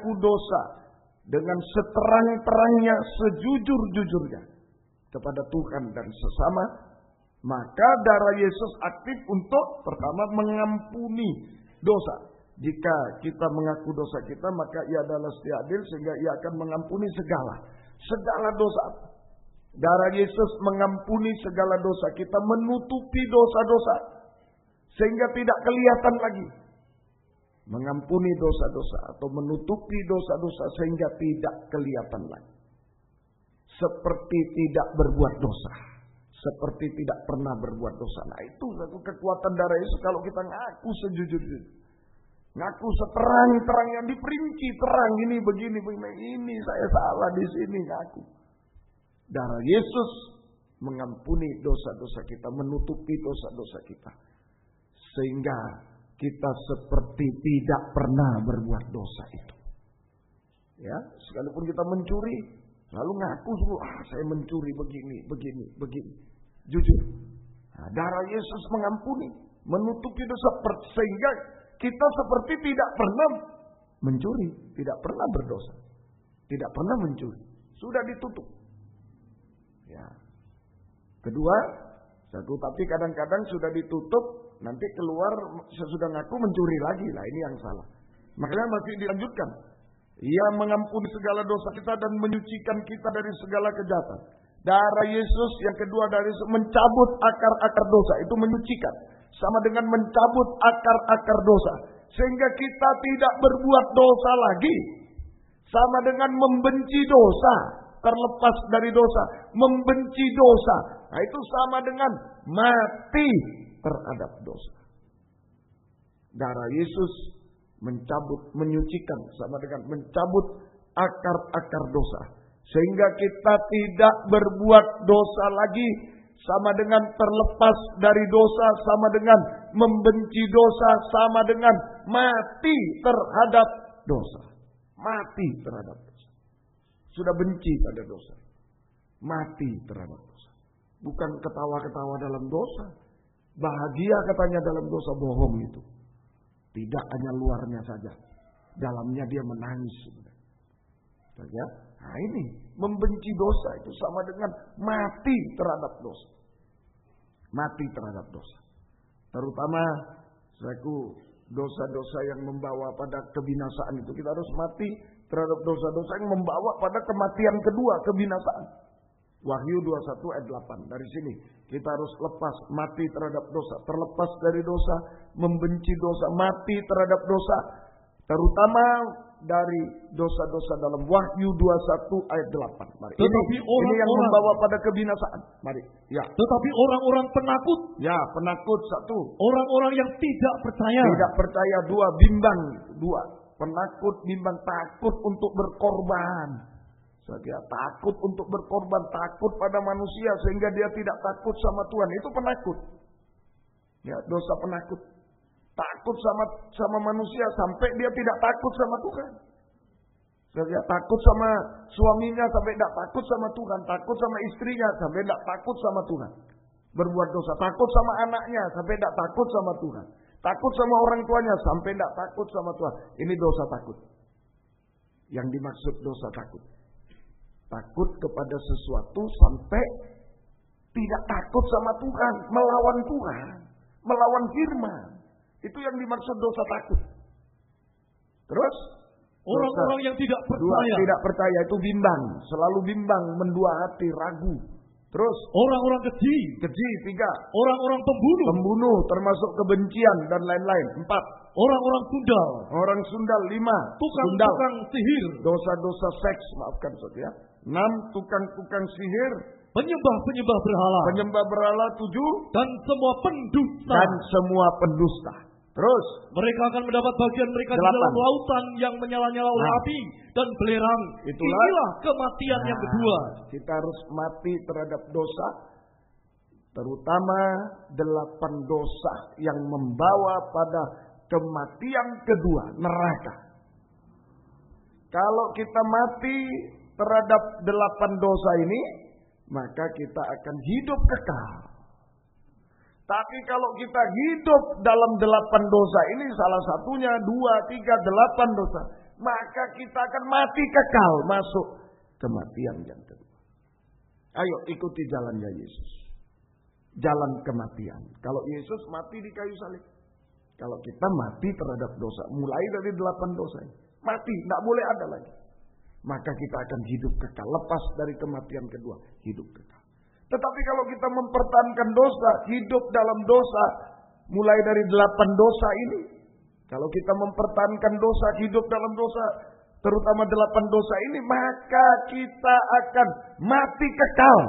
mengaku dosa dengan seterang-terangnya, sejujur-jujurnya kepada Tuhan dan sesama, maka darah Yesus aktif untuk pertama mengampuni dosa. Jika kita mengaku dosa kita, maka Ia adalah setia adil sehingga Ia akan mengampuni segala dosa. Darah Yesus mengampuni segala dosa kita, menutupi dosa-dosa sehingga tidak kelihatan lagi. Mengampuni dosa-dosa atau menutupi dosa-dosa sehingga tidak kelihatan lagi. Seperti tidak berbuat dosa, seperti tidak pernah berbuat dosa. Nah, itu satu kekuatan darah Yesus kalau kita ngaku sejujur-jujur. Ngaku seterang-terang yang diperinci terang, ini begini, ini saya salah di sini, ngaku. Darah Yesus mengampuni dosa-dosa kita, menutupi dosa-dosa kita. Sehingga kita seperti tidak pernah berbuat dosa itu. Ya, sekalipun kita mencuri, lalu ngaku saya mencuri begini. Jujur. Nah, darah Yesus mengampuni, menutupi dosa sehingga kita seperti tidak pernah mencuri, tidak pernah berdosa, tidak pernah mencuri. Sudah ditutup. Ya. Kedua, tapi kadang-kadang sudah ditutup, nanti keluar sesudah ngaku mencuri lagi. Lah ini yang salah. Makanya masih dilanjutkan. Ia mengampuni segala dosa kita dan menyucikan kita dari segala kejahatan. Darah Yesus yang kedua dari mencabut akar-akar dosa, itu menyucikan. Sama dengan mencabut akar-akar dosa. Sehingga kita tidak berbuat dosa lagi. Sama dengan membenci dosa. Terlepas dari dosa. Membenci dosa. Nah itu sama dengan mati terhadap dosa. Darah Yesus mencabut, menyucikan. Sama dengan mencabut akar-akar dosa. Sehingga kita tidak berbuat dosa lagi. Sama dengan terlepas dari dosa. Sama dengan membenci dosa. Sama dengan mati terhadap dosa. Mati terhadap dosa. Sudah benci pada dosa. Mati terhadap dosa. Bukan ketawa-ketawa dalam dosa. Bahagia katanya dalam dosa, bohong itu. Tidak hanya luarnya saja. Dalamnya dia menangis. Ya? Nah ini, membenci dosa itu sama dengan mati terhadap dosa. Mati terhadap dosa. Terutama dosa-dosa yang membawa pada kebinasaan itu. Kita harus mati terhadap dosa-dosa yang membawa pada kematian kedua, kebinasaan. Wahyu 21 ayat 8. Dari sini kita harus lepas, mati terhadap dosa. Terlepas dari dosa, membenci dosa, mati terhadap dosa. Terutama dari dosa-dosa dalam Wahyu 21 ayat 8. Mari. Ini yang membawa pada kebinasaan. Mari. Ya. Tetapi orang-orang penakut. Ya, penakut satu. Orang-orang yang tidak percaya. Tidak percaya dua, bimbang dua. Penakut, bimbang, takut untuk berkorban. Dia takut untuk berkorban, takut pada manusia sehingga dia tidak takut sama Tuhan. Itu penakut. Ya, dosa penakut. Takut sama manusia sampai dia tidak takut sama Tuhan. Dia takut sama suaminya sampai tidak takut sama Tuhan. Takut sama istrinya sampai tidak takut sama Tuhan. Berbuat dosa. Takut sama anaknya sampai tidak takut sama Tuhan. Takut sama orang tuanya sampai tidak takut sama Tuhan. Ini dosa takut. Yang dimaksud dosa takut. Takut kepada sesuatu sampai tidak takut sama Tuhan. Melawan Tuhan. Melawan firman. Itu yang dimaksud dosa takut. Terus orang-orang yang tidak percaya. Tidak percaya itu bimbang. Selalu bimbang, mendua hati, ragu. Terus orang-orang keji. Keji 3. Orang-orang pembunuh. Pembunuh termasuk kebencian dan lain-lain. 4. Orang-orang sundal. Orang sundal 5. Tukang sihir. Dosa-dosa seks, maafkan saudara. 6. Tukang-tukang sihir. Penyembah-penyembah berhala. Penyembah berhala 7. Dan semua pendusta. Terus mereka akan mendapat bagian mereka 8. Di dalam lautan yang menyala-nyala oleh api dan belerang. Inilah kematian yang kedua. Kita harus mati terhadap dosa. Terutama 8 dosa yang membawa pada kematian kedua, neraka. Kalau kita mati terhadap 8 dosa ini, maka kita akan hidup kekal. Tapi kalau kita hidup dalam 8 dosa ini, salah satunya 2, 3, 8 dosa, maka kita akan mati kekal masuk kematian yang kedua. Ayo ikuti jalannya Yesus. Jalan kematian. Kalau Yesus mati di kayu salib. Kalau kita mati terhadap dosa. Mulai dari 8 dosa. Mati, tidak boleh ada lagi. Maka kita akan hidup kekal. Lepas dari kematian kedua. Hidup kekal. Tetapi kalau kita mempertahankan dosa. Hidup dalam dosa. Mulai dari 8 dosa ini. Kalau kita mempertahankan dosa. Hidup dalam dosa. Terutama 8 dosa ini. Maka kita akan mati kekal.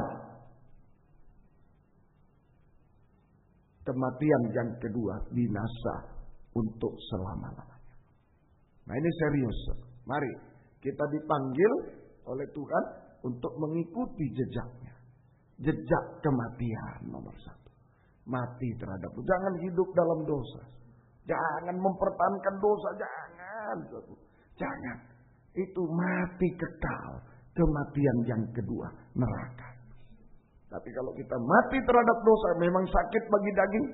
Kematian yang kedua, binasa untuk selama-lamanya. Nah ini serius. Mari kita dipanggil oleh Tuhan untuk mengikuti jejaknya. Jejak kematian nomor 1. Mati terhadap dosa. Jangan hidup dalam dosa. Jangan mempertahankan dosa. Jangan. Itu mati kekal. Kematian yang kedua, neraka. Tapi kalau kita mati terhadap dosa, memang sakit bagi daging.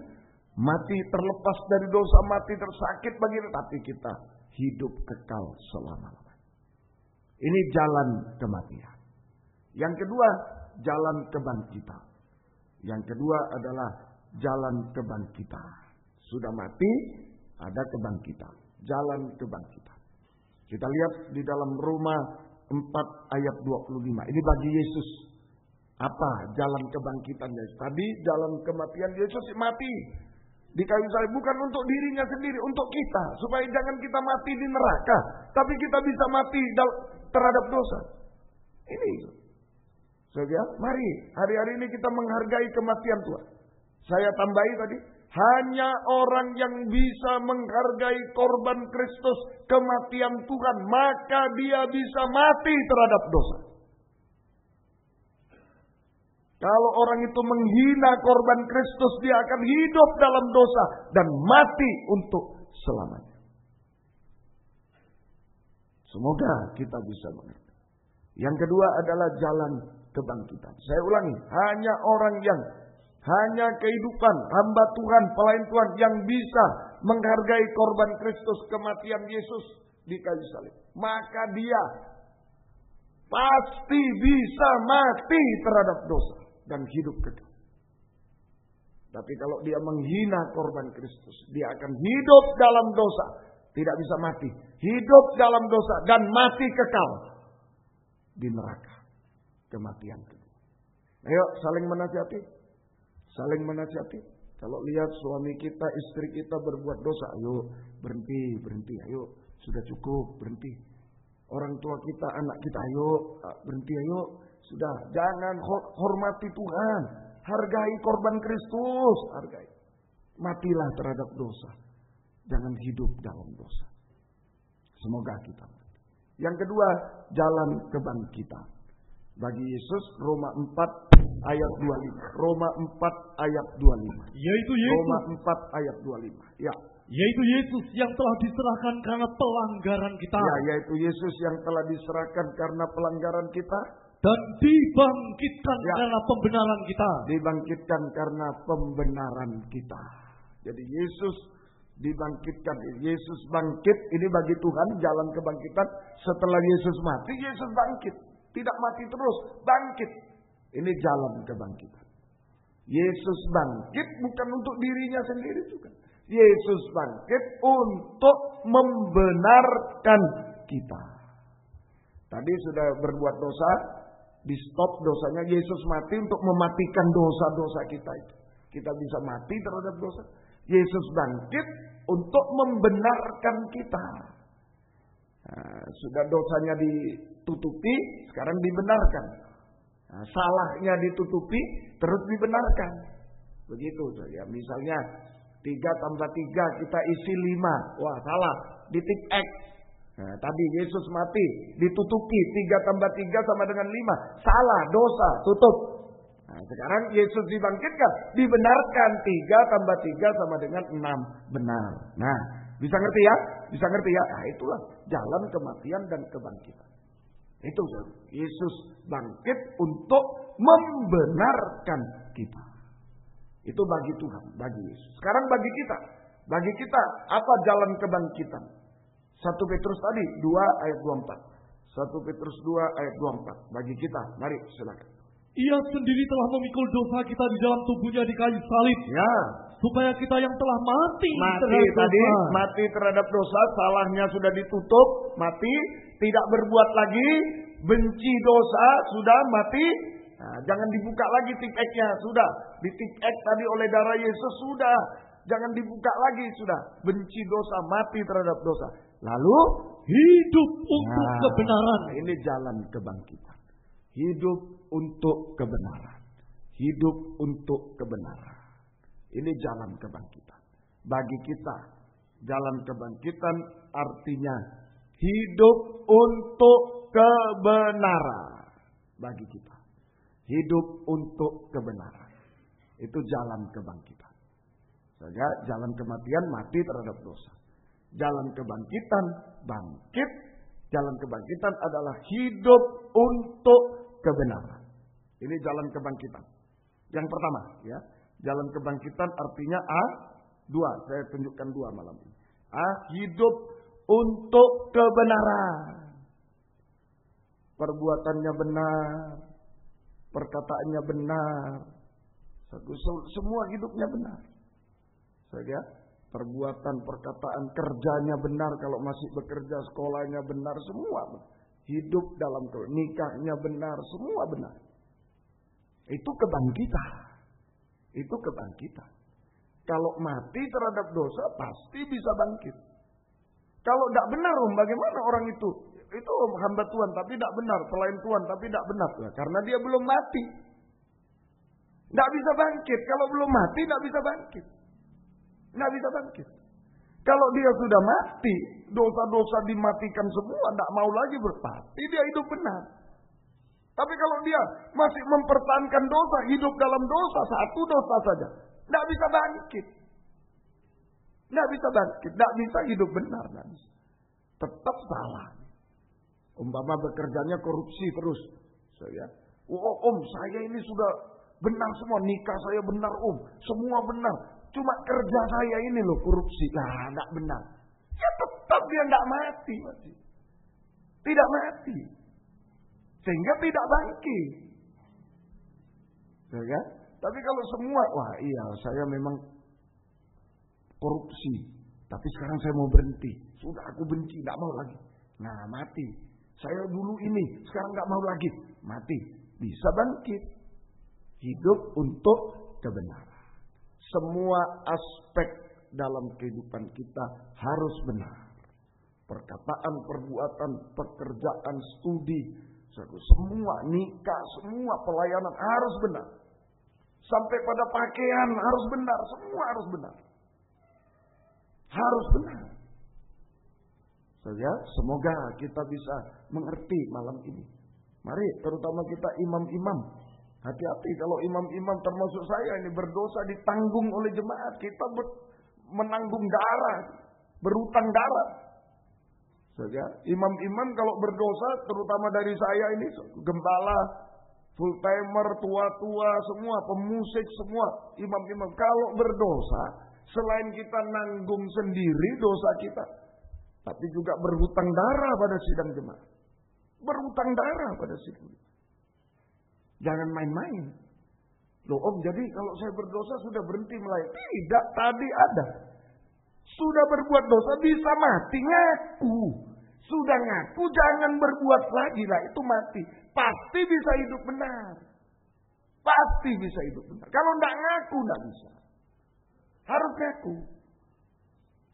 Mati terlepas dari dosa, mati tersakit bagi daging. Tapi kita hidup kekal selama-lamanya. Ini jalan kematian. Yang kedua, jalan kebangkitan. Yang kedua adalah jalan kebangkitan. Sudah mati, ada kebangkitan. Jalan kebangkitan. Kita lihat di dalam Roma 4 ayat 25. Ini bagi Yesus. Apa jalan kebangkitannya? Tadi jalan kematian Yesus mati di kayu salib bukan untuk dirinya sendiri, untuk kita, supaya jangan kita mati di neraka, tapi kita bisa mati terhadap dosa. Ini, saudara, mari hari-hari ini kita menghargai kematian Tuhan. Saya tambahi tadi, hanya orang yang bisa menghargai korban Kristus, kematian Tuhan, maka dia bisa mati terhadap dosa. Kalau orang itu menghina korban Kristus, dia akan hidup dalam dosa dan mati untuk selamanya. Semoga kita bisa mengerti. Yang kedua adalah jalan kebangkitan. Saya ulangi, hanya kehidupan hamba Tuhan, pelayan Tuhan yang bisa menghargai korban Kristus, kematian Yesus di kayu salib. Maka dia pasti bisa mati terhadap dosa dan hidup kekal. Tapi kalau dia menghina korban Kristus, dia akan hidup dalam dosa, tidak bisa mati. Hidup dalam dosa dan mati kekal di neraka. Kematian kedua. Ayo saling menasihati. Saling menasihati. Kalau lihat suami kita, istri kita berbuat dosa, ayo berhenti. Ayo, sudah cukup, berhenti. Orang tua kita, anak kita, ayo berhenti, ayo. Sudah, jangan, hormati Tuhan. Hargai korban Kristus. Hargai. Matilah terhadap dosa. Jangan hidup dalam dosa. Semoga kita. Yang kedua, jalan kebangkitan. Bagi Yesus, Roma 4 ayat 25. Roma 4 ayat 25. Yaitu Yesus. Roma 4 ayat 25. Ya. Yaitu Yesus yang telah diserahkan karena pelanggaran kita. Ya, yaitu Yesus yang telah diserahkan karena pelanggaran kita. Dan dibangkitkan karena pembenaran kita. Dibangkitkan karena pembenaran kita. Jadi Yesus dibangkitkan. Yesus bangkit. Ini bagi Tuhan jalan kebangkitan. Setelah Yesus mati, Yesus bangkit. Tidak mati terus. Bangkit. Ini jalan kebangkitan. Yesus bangkit bukan untuk dirinya sendiri juga. Yesus bangkit untuk membenarkan kita. Tadi sudah berbuat dosa. Di stop dosanya. Yesus mati untuk mematikan dosa-dosa kita itu. Kita bisa mati terhadap dosa. Yesus bangkit untuk membenarkan kita. Nah, sudah dosanya ditutupi, sekarang dibenarkan. Nah, salahnya ditutupi, terus dibenarkan. Begitu saja. Misalnya 3 tambah 3 kita isi 5. Wah, salah. Titik X. Nah, tadi Yesus mati, ditutupi 3 tambah 3 sama dengan 5. Salah, dosa, tutup. Nah, sekarang Yesus dibangkitkan, dibenarkan 3 tambah 3 sama dengan 6. Benar. Nah, bisa ngerti ya? Bisa ngerti ya? Nah, itulah jalan kematian dan kebangkitan. Itu Yesus bangkit untuk membenarkan kita. Itu bagi Tuhan, bagi Yesus. Sekarang bagi kita. Bagi kita, apa jalan kebangkitan? 1 Petrus tadi 2 ayat 24. 1 Petrus 2 ayat 24. Bagi kita, mari silakan. Ia sendiri telah memikul dosa kita di dalam tubuhnya di kayu salib. Ya. Supaya kita yang telah mati terhadap tadi, dosa. mati terhadap dosa, salahnya sudah ditutup, mati, tidak berbuat lagi, benci dosa, sudah mati. Nah, jangan dibuka lagi tip X-nya, sudah. Di tip X tadi oleh darah Yesus, sudah. Jangan dibuka lagi, sudah. Benci dosa, mati terhadap dosa. Lalu, hidup untuk kebenaran. Ini jalan kebangkitan. Hidup untuk kebenaran. Hidup untuk kebenaran. Ini jalan kebangkitan. Bagi kita, jalan kebangkitan artinya hidup untuk kebenaran. Bagi kita, hidup untuk kebenaran. Itu jalan kebangkitan. Saja jalan kematian, mati terhadap dosa. Jalan kebangkitan, bangkit. Jalan kebangkitan adalah hidup untuk kebenaran. Ini jalan kebangkitan. Yang pertama, ya. Jalan kebangkitan artinya dua. Saya tunjukkan dua malam ini. Hidup untuk kebenaran. Perbuatannya benar. Perkataannya benar. Semua hidupnya benar. Saja, perbuatan, perkataan, kerjanya benar. Kalau masih bekerja, sekolahnya benar. Semua hidup dalam nikahnya benar. Semua benar. Itu kebangkitan. Itu kebangkitan. Kalau mati terhadap dosa pasti bisa bangkit. Kalau tidak benar, bagaimana orang itu? Itu hamba Tuhan tapi tidak benar, selain Tuhan tapi tidak benar. Karena dia belum mati. Tidak bisa bangkit. Kalau belum mati tidak bisa bangkit. Tidak bisa bangkit. Kalau dia sudah mati, dosa-dosa dimatikan semua, tidak mau lagi berpati, dia hidup benar. Tapi kalau dia masih mempertahankan dosa, hidup dalam dosa, satu dosa saja, tidak bisa bangkit. Tidak bisa bangkit, tidak bisa hidup benar. Tetap salah. Umpama bekerjanya korupsi terus. Saya ini sudah benar semua, nikah saya benar semua benar. Cuma kerja saya ini loh korupsi. Tidak benar. Ya tetap dia tidak mati. Tidak mati. Sehingga tidak bangkit. Ya? Tapi kalau semua, saya memang korupsi. Tapi sekarang saya mau berhenti. Sudah aku benci, tidak mau lagi. Nah mati. Saya dulu ini, sekarang tidak mau lagi. Mati. Bisa bangkit. Hidup untuk kebenaran. Semua aspek dalam kehidupan kita harus benar. Perkataan, perbuatan, pekerjaan, studi. Semua nikah, semua pelayanan harus benar. Sampai pada pakaian harus benar. Semua harus benar. Harus benar. Saja, semoga kita bisa mengerti malam ini. Mari, terutama kita imam-imam. Hati-hati kalau imam-imam termasuk saya ini berdosa ditanggung oleh jemaat. Kita menanggung darah. Berutang darah. Saja, imam-imam kalau berdosa, terutama dari saya ini, gembala, full timer, tua-tua, semua, pemusik, semua, imam-imam. Kalau berdosa, selain kita nanggung sendiri dosa kita, tapi juga berhutang darah pada sidang jemaat. Berhutang darah pada sidang. Jangan main-main. Loh jadi kalau saya berdosa sudah berhenti melayani? Tidak, tadi ada. Sudah berbuat dosa bisa mati, ngaku. Sudah ngaku jangan berbuat lagi lah, itu mati. Pasti bisa hidup benar. Pasti bisa hidup benar. Kalau tidak ngaku tidak bisa. Harus ngaku.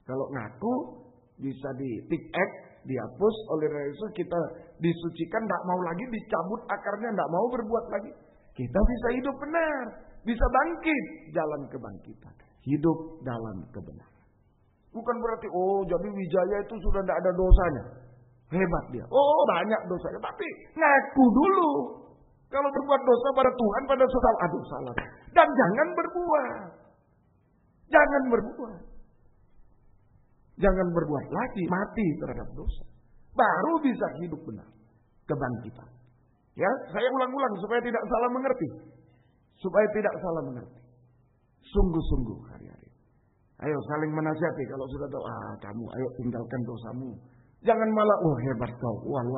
Kalau ngaku bisa di tick X, dihapus oleh Yesus, kita disucikan, tidak mau lagi dicabut akarnya, tidak mau berbuat lagi. Kita bisa hidup benar, bisa bangkit, jalan kebangkitan. Hidup dalam kebenaran. Bukan berarti, jadi Wijaya itu sudah tidak ada dosanya. Hebat dia. Banyak dosanya. Tapi ngaku dulu. Kalau berbuat dosa pada Tuhan, pada sesama, salah. Dan jangan berbuat. Jangan berbuat. Jangan berbuat lagi, mati terhadap dosa. Baru bisa hidup benar. Kebangkitan. Ya, saya ulang-ulang supaya tidak salah mengerti. Supaya tidak salah mengerti. Sungguh-sungguh hari-hari. Ayo saling menasihati kalau sudah tahu, kamu ayo tinggalkan dosamu. Jangan malah, oh hebat kau,